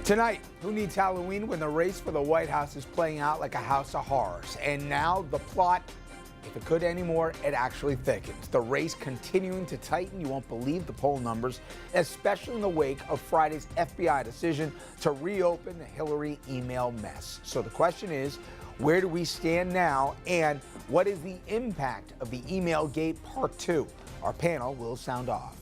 Tonight, who needs Halloween when the race for the White House is playing out like a house of horrors? And now the plot, if it could anymore, it actually thickens. The race continuing to tighten. You won't believe the poll numbers, especially in the wake of Friday's FBI decision to reopen the Hillary email mess. So the question is, where do we stand now? And what is the impact of the email gate part 2? Our panel will sound off.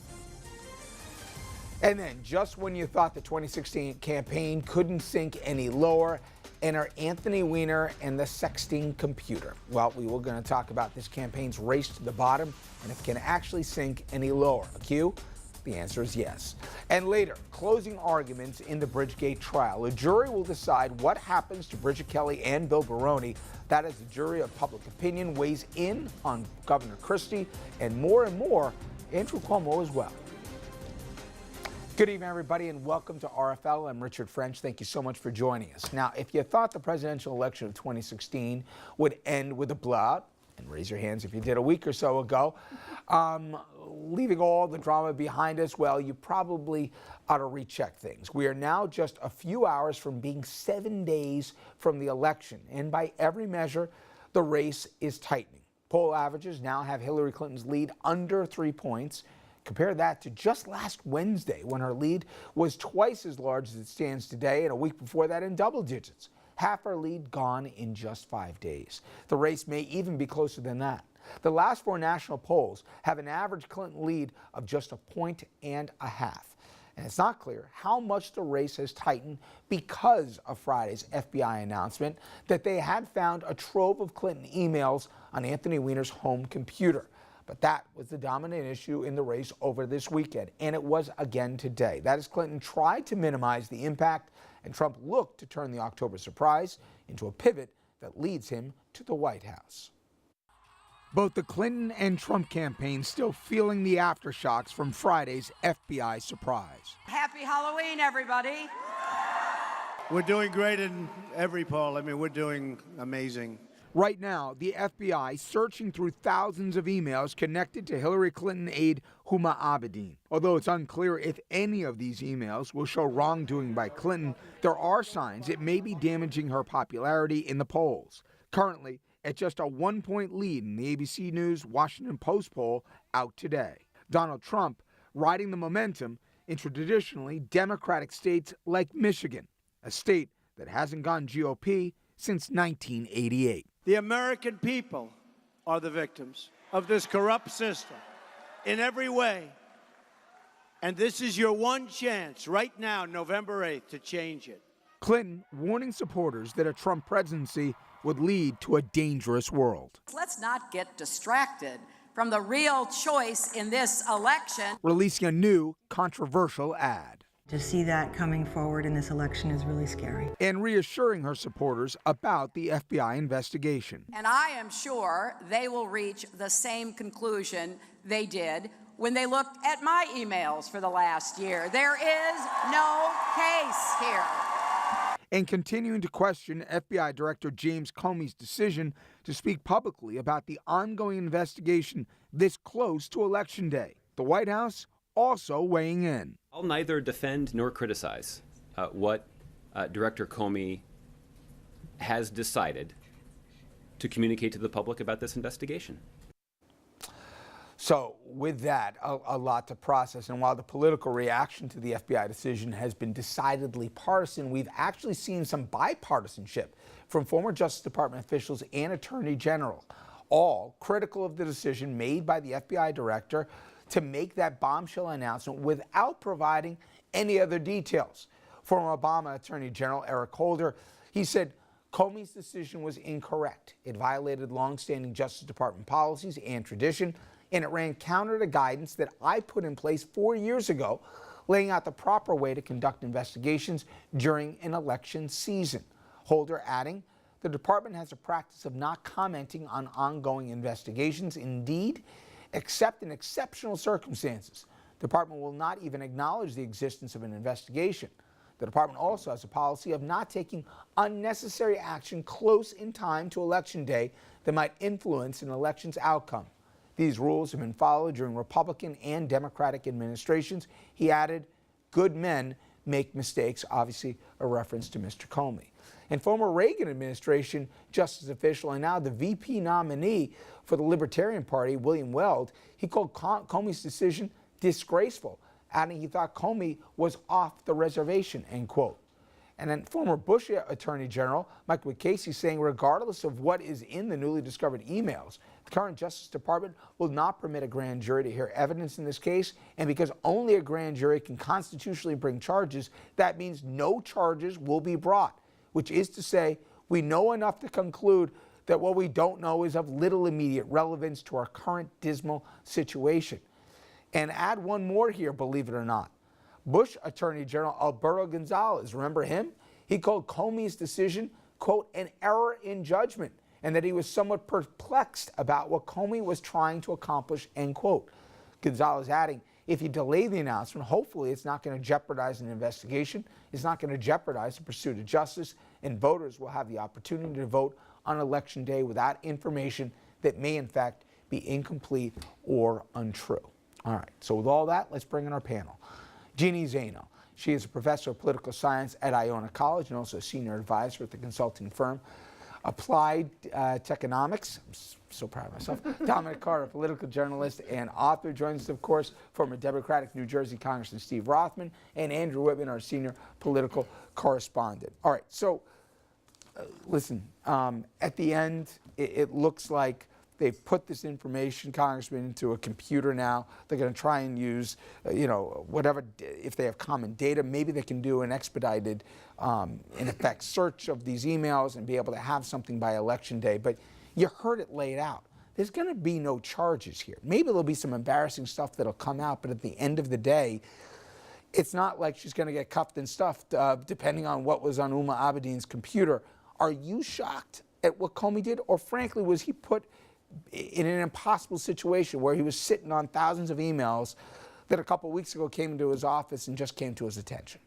And then, just when you thought the 2016 campaign couldn't sink any lower, enter Anthony Weiner and the sexting computer. Well, we were going to talk about this campaign's race to the bottom and if it can actually sink any lower. A cue? The answer is yes. And later, closing arguments in the Bridgegate trial. A jury will decide what happens to Bridget Kelly and Bill Baroni. That as the jury of public opinion weighs in on Governor Christie and more, Andrew Cuomo as well. Good evening, everybody, and welcome to RFL. I'm Richard French. Thank you so much for joining us. Now, if you thought the presidential election of 2016 would end with a blowout, and raise your hands if you did a week or so ago, leaving all the drama behind us, well, you probably ought to recheck things. We are now just a few hours from being 7 days from the election, and by every measure, the race is tightening. Poll averages now have Hillary Clinton's lead under 3 points. Compare that to just last Wednesday when her lead was twice as large as it stands today, and a week before that in double digits. Half her lead gone in just 5 days. The race may even be closer than that. The last 4 national polls have an average Clinton lead of just 1.5 points. And it's not clear how much the race has tightened because of Friday's FBI announcement that they had found a trove of Clinton emails on Anthony Weiner's home computer. But that was the dominant issue in the race over this weekend, and it was again today. That is, Clinton tried to minimize the impact, and Trump looked to turn the October surprise into a pivot that leads him to the White House. Both the Clinton and Trump campaigns still feeling the aftershocks from Friday's FBI surprise. Happy Halloween, everybody. We're doing great in every poll. I mean, we're doing amazing. Right now, the FBI searching through thousands of emails connected to Hillary Clinton aide Huma Abedin. Although it's unclear if any of these emails will show wrongdoing by Clinton, there are signs it may be damaging her popularity in the polls. Currently, at just a 1-point lead in the ABC News Washington Post poll out today. Donald Trump riding the momentum into traditionally Democratic states like Michigan, a state that hasn't gone GOP since 1988. The American people are the victims of this corrupt system in every way. And this is your one chance right now, November 8th, to change it. Clinton warning supporters that a Trump presidency would lead to a dangerous world. Let's not get distracted from the real choice in this election. Releasing a new controversial ad. To see that coming forward in this election is really scary. And reassuring her supporters about the FBI investigation. And I am sure they will reach the same conclusion they did when they looked at my emails for the last year. There is no case here. And continuing to question FBI Director James Comey's decision to speak publicly about the ongoing investigation this close to Election Day. The White House also weighing in. I'll neither defend nor criticize what Director Comey has decided to communicate to the public about this investigation. So with that, a lot to process. And while the political reaction to the FBI decision has been decidedly partisan, we've actually seen some bipartisanship from former Justice Department officials and Attorney General, all critical of the decision made by the FBI director to make that bombshell announcement without providing any other details. Former Obama Attorney General Eric Holder, he said Comey's decision was incorrect. It violated longstanding Justice Department policies and tradition, and it ran counter to guidance that I put in place 4 years ago, laying out the proper way to conduct investigations during an election season. Holder adding, the department has a practice of not commenting on ongoing investigations. Indeed, except in exceptional circumstances, the department will not even acknowledge the existence of an investigation. The department also has a policy of not taking unnecessary action close in time to Election Day that might influence an election's outcome. These rules have been followed during Republican and Democratic administrations. He added, good men make mistakes, obviously a reference to Mr. Comey. And former Reagan administration justice official and now the VP nominee for the Libertarian Party, William Weld, he called Comey's decision disgraceful, adding he thought Comey was off the reservation, end quote. And then former Bush Attorney General Mike Casey saying regardless of what is in the newly discovered emails, the current Justice Department will not permit a grand jury to hear evidence in this case, and because only a grand jury can constitutionally bring charges, that means no charges will be brought, which is to say we know enough to conclude that what we don't know is of little immediate relevance to our current dismal situation. And add one more here, believe it or not. Bush Attorney General Alberto Gonzales, remember him? He called Comey's decision, quote, an error in judgment, and that he was somewhat perplexed about what Comey was trying to accomplish, end quote. Gonzales adding, if you delay the announcement, hopefully it's not going to jeopardize an investigation, it's not going to jeopardize the pursuit of justice, and voters will have the opportunity to vote on Election Day without information that may in fact be incomplete or untrue. All right, so with all that, let's bring in our panel. Jeannie Zaino. She is a professor of political science at Iona College and also a senior advisor at the consulting firm Applied Techonomics. I'm so proud of myself. Dominic Carter, political journalist and author, joins us, of course, former Democratic New Jersey Congressman Steve Rothman and Andrew Whitman, our senior political correspondent. All right, so listen, at the end, it looks like they've put this information, Congressman, into a computer now. They're going to try and use, whatever, if they have common data, maybe they can do an expedited, in effect, search of these emails and be able to have something by Election Day. But you heard it laid out. There's going to be no charges here. Maybe there'll be some embarrassing stuff that'll come out, but at the end of the day, it's not like she's going to get cuffed and stuffed, depending on what was on Huma Abedin's computer. Are you shocked at what Comey did? Or frankly, was he put in an impossible situation where he was sitting on thousands of emails that a couple of weeks ago came into his office and just came to his attention?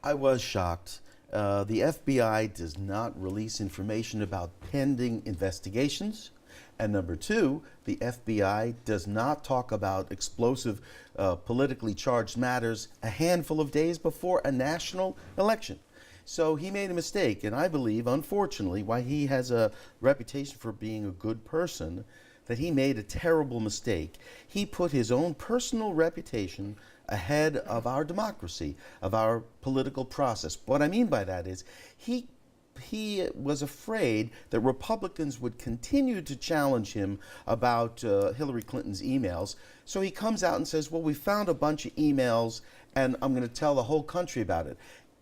I was shocked. The FBI does not release information about pending investigations. And number two, the FBI does not talk about explosive, politically charged matters a handful of days before a national election. So he made a mistake, and I believe, unfortunately, why he has a reputation for being a good person, that he made a terrible mistake. He put his own personal reputation ahead of our democracy, of our political process. What I mean by that is he was afraid that Republicans would continue to challenge him about Hillary Clinton's emails. So he comes out and says, well, we found a bunch of emails, and I'm going to tell the whole country about it.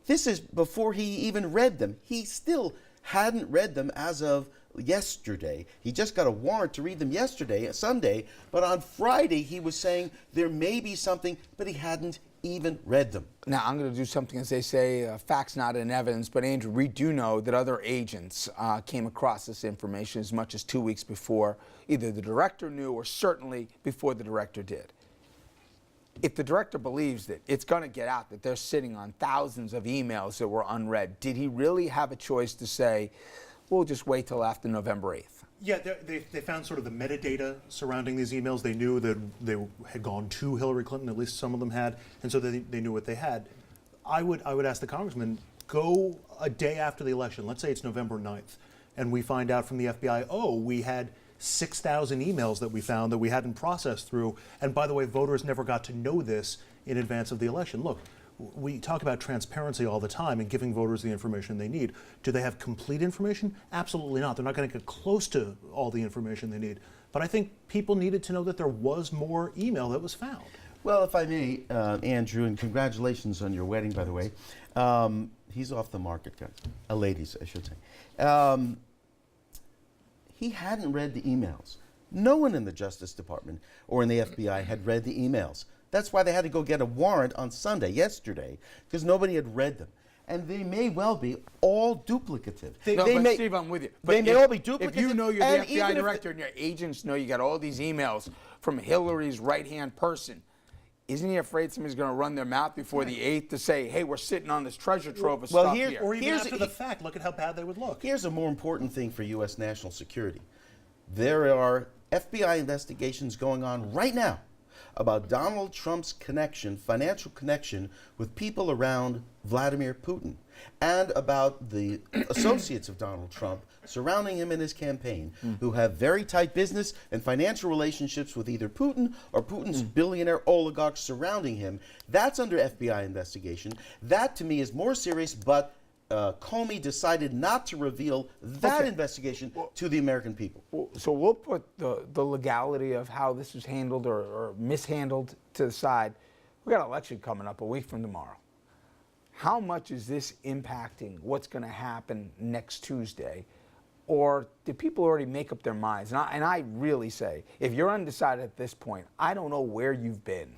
This is before he even read them. He still hadn't read them as of yesterday. He just got a warrant to read them yesterday, Sunday, but on Friday he was saying there may be something, but he hadn't even read them. Now, I'm going to do something, as they say, facts not in evidence, but Andrew, we do know that other agents came across this information as much as 2 weeks before either the director knew or certainly before the director did. If the director believes that it's going to get out, that they're sitting on thousands of emails that were unread, did he really have a choice to say, we'll just wait till after November 8th? Yeah, they found sort of the metadata surrounding these emails. They knew that they had gone to Hillary Clinton, at least some of them had, and so they knew what they had. I would ask the congressman, go a day after the election, let's say it's November 9th, and we find out from the FBI, oh, we had 6,000 emails that we found that we hadn't processed through. And by the way, voters never got to know this in advance of the election. Look, we talk about transparency all the time and giving voters the information they need. Do they have complete information? Absolutely not. They're not going to get close to all the information they need. But I think people needed to know that there was more email that was found. Well, if I may, Andrew, and congratulations on your wedding, by the way. He's off the market, guys. Ladies, I should say. He hadn't read the emails. No one in the Justice Department or in the FBI had read the emails. That's why they had to go get a warrant on Sunday, yesterday, because nobody had read them. And they may well be all duplicative. Steve, I'm with you. But they may all be duplicative. If you know you're the FBI director and your agents know you got all these emails from Hillary's right-hand person, isn't he afraid somebody's going to run their mouth before the 8th to say, hey, we're sitting on this treasure trove of stuff here? Or even after the fact, look at how bad they would look. Here's a more important thing for U.S. national security. There are FBI investigations going on right now about Donald Trump's connection, financial connection, with people around Vladimir Putin, and about the associates of Donald Trump surrounding him in his campaign, who have very tight business and financial relationships with either Putin or Putin's billionaire oligarchs surrounding him. That's under FBI investigation. That, to me, is more serious, but Comey decided not to reveal that investigation to the American people. So we'll put the legality of how this was handled or mishandled to the side. We got an election coming up a week from tomorrow. How much is this impacting what's going to happen next Tuesday? Or do people already make up their minds? And I really say, if you're undecided at this point, I don't know where you've been.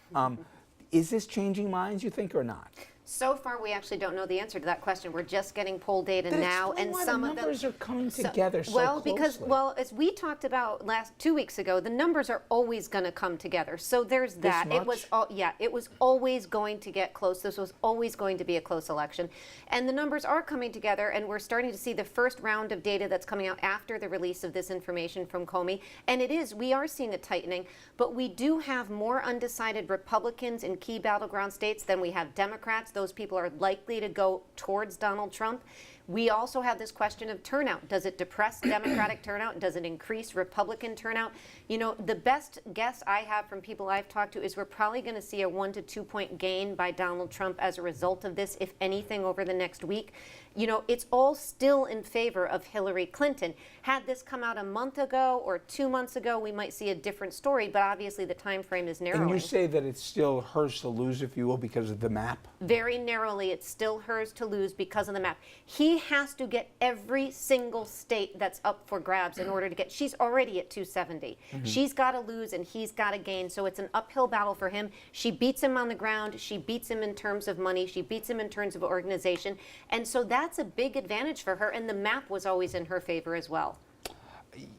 Is this changing minds, you think, or not? So far, we actually don't know the answer to that question. We're just getting poll data Then now, explain and why some the of them numbers are coming together so well, closely. because as we talked about 2 weeks ago, the numbers are always going to come together. So there's that. This It was much? it was always going to get close. This was always going to be a close election, and the numbers are coming together. And we're starting to see the first round of data that's coming out after the release of this information from Comey. And we are seeing a tightening, but we do have more undecided Republicans in key battleground states than we have Democrats. Those people are likely to go towards Donald Trump. We also have this question of turnout. Does it depress Democratic turnout? Does it increase Republican turnout? You know, the best guess I have from people I've talked to is we're probably going to see a 1 to 2 point gain by Donald Trump as a result of this, if anything, over the next week. You know, it's all still in favor of Hillary Clinton. Had this come out a month ago or 2 months ago, we might see a different story, but obviously the time frame is narrowing. And you say that it's still hers to lose, if you will, because of the map? Very narrowly, it's still hers to lose because of the map. He has to get every single state that's up for grabs in order to get, she's already at 270. She's got to lose and he's got to gain, so it's an uphill battle for him. She beats him on the ground, she beats him in terms of money, she beats him in terms of organization, and so that's a big advantage for her, and the map was always in her favor as well.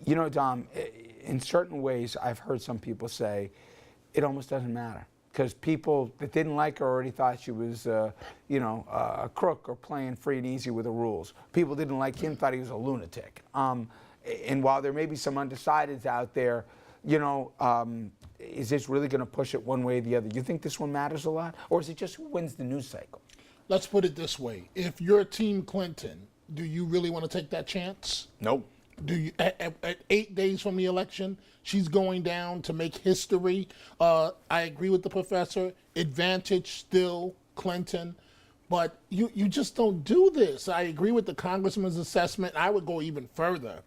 You know, Dom, in certain ways, I've heard some people say it almost doesn't matter, because people that didn't like her already thought she was, a crook or playing free and easy with the rules. People didn't like him, thought he was a lunatic. And while there may be some undecideds out there, is this really going to push it one way or the other? You think this one matters a lot, or is it just who wins the news cycle? Let's put it this way: if you're Team Clinton, do you really want to take that chance? Nope. Do you at 8 days from the election, she's going down to make history? I agree with the professor. Advantage still Clinton, but you just don't do this. I agree with the congressman's assessment. I would go even further.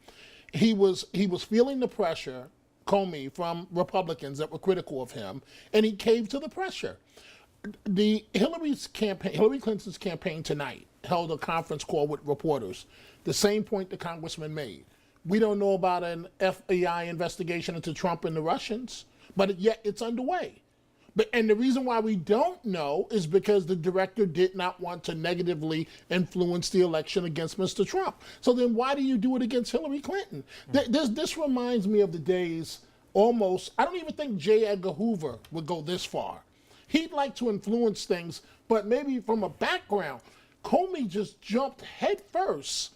He was feeling the pressure, Comey, from Republicans that were critical of him, and he caved to the pressure. Hillary Clinton's campaign tonight held a conference call with reporters. The same point the congressman made. We don't know about an FBI investigation into Trump and the Russians, but yet it's underway. And the reason why we don't know is because the director did not want to negatively influence the election against Mr. Trump. So then why do you do it against Hillary Clinton? This reminds me of the days almost, I don't even think J. Edgar Hoover would go this far. He'd like to influence things, but maybe from a background. Comey just jumped head first.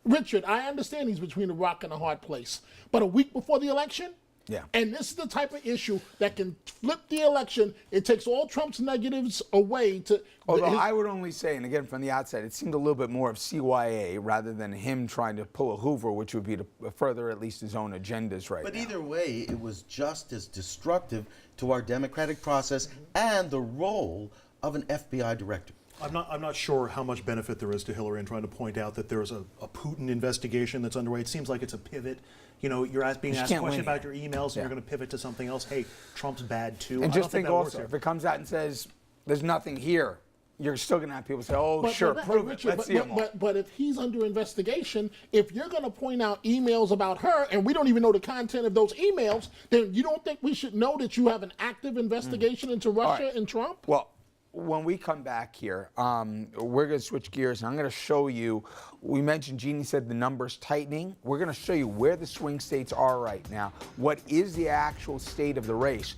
Richard, I understand he's between a rock and a hard place, but a week before the election? Yeah. And this is the type of issue that can flip the election. It takes all Trump's negatives away to... Although I would only say, and again from the outside, it seemed a little bit more of CYA rather than him trying to pull a Hoover, which would be to further at least his own agendas right now. But either way, it was just as destructive to our democratic process and the role of an FBI director. I'm not sure how much benefit there is to Hillary in trying to point out that there's a Putin investigation that's underway. It seems like it's a pivot. You know, you're being asked a question about your emails, and you're going to pivot to something else. Hey, Trump's bad too. And I just don't think think that also, works if it comes out and says there's nothing here, you're still going to have people say, "Oh, sure, prove it. Let's see them all." But if he's under investigation, if you're going to point out emails about her, and we don't even know the content of those emails, then you don't think we should know that you have an active investigation into Russia and Trump? Well, when we come back here, we're going to switch gears, and I'm going to show you, we mentioned, Jeannie said the numbers tightening. We're going to show you where the swing states are right now, what is the actual state of the race.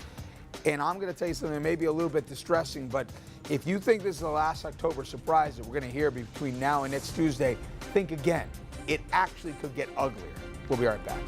And I'm going to tell you something that may be a little bit distressing, but if you think this is the last October surprise that we're going to hear between now and next Tuesday, think again. It actually could get uglier. We'll be right back.